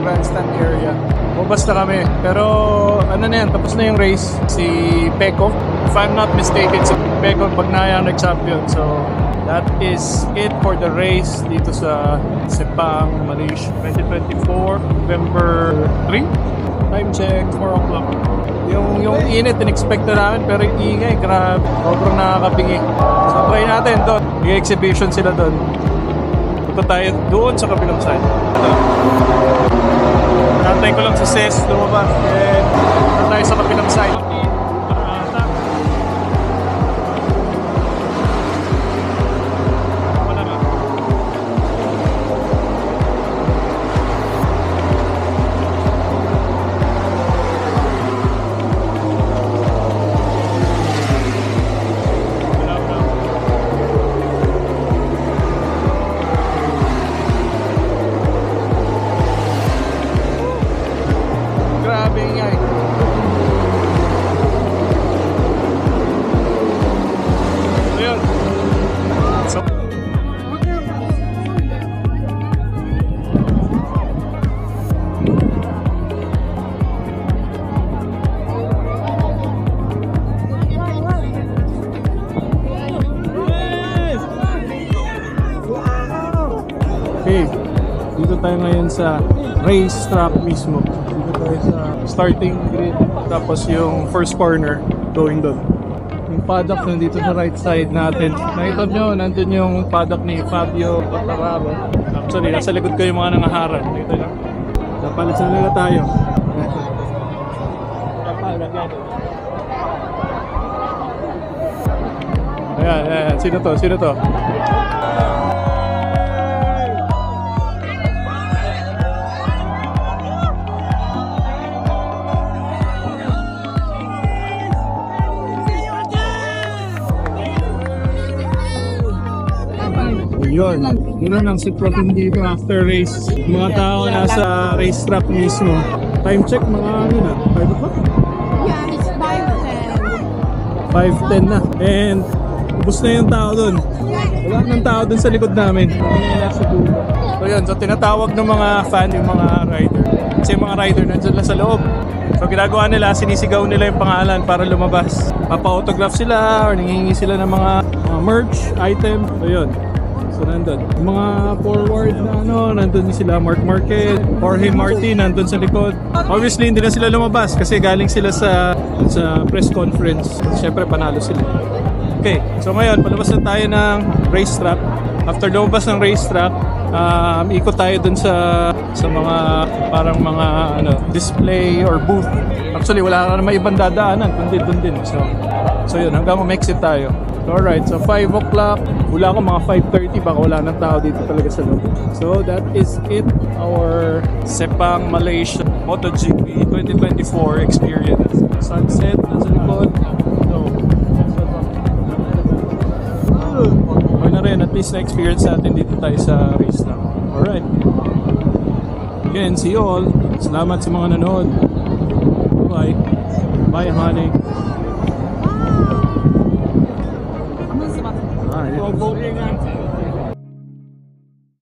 grandstand area. Bumabas na kami. Pero ano na yan, tapos na yung race. Si Peko, if I'm not mistaken, si Peko Bagnaia nag-champion. So that is it for the race dito sa Sepang Malaysia 2024 November 3. Time check, 4 o'clock. Yung init, in-expect na namin, pero yung ingay, grabe. Sobrang nakakapingi. So try natin doon. Yung exhibition sila doon. Punta tayo doon sa kabilang side. Nantay ko lang si Ses lumabas. And punta tayo sa kabilang side. Okay, dito tayo ngayon sa racetrack mismo. Dito tayo sa starting grid, tapos yung first corner going doon. Yung paddock nandito sa right side natin. Nakita nyo, nandun yung paddock ni Fabio Quartararo. Actually, nasa likod ko yung mga nangaharap. Nakita nyo? Napalisan nila tayo. Ayan, ayan. Sino to? Sino to? Yun, yun ang sitwasyon dito after race. Mga tao nasa racetrack mismo. Time check mga ano na, 5 o'clock? Yeah, it's 5:10. 5:10 na. And ubos na yung tao dun. Wala nang tao dun sa likod namin. So yun, so tinatawag ng mga fan yung mga rider. Kasi yung mga rider nandun lang sa loob. So ginagawa nila, sinisigaw nila yung pangalan para lumabas. Papa-autograph sila or nangihingi sila ng mga merch, item. So yun. So nandun. Yung mga forward na nandun sila, Mark Marquez, Jorge Martin, nandun sa likod. Obviously, hindi na sila lumabas kasi galing sila sa press conference. Siyempre, panalo sila. Okay, so ngayon, palabas na tayo ng racetrack. After lumabas ng racetrack, ikot tayo dun sa mga parang mga display or booth. Actually, wala na naman ibang dadaanan, dun din. So yun, hanggang ma-exit tayo. Alright, so 5 o'clock, wala ko mga 5:30, baka wala ng tao dito talaga sa loob. So that is it, our Sepang Malaysia MotoGP 2024 experience. Sunset, nasa likod. So, okay na rin, at least na-experience natin dito tayo sa race na. Alright. Again, see you all. Salamat sa mga nanood. Bye. Bye, honey. Voting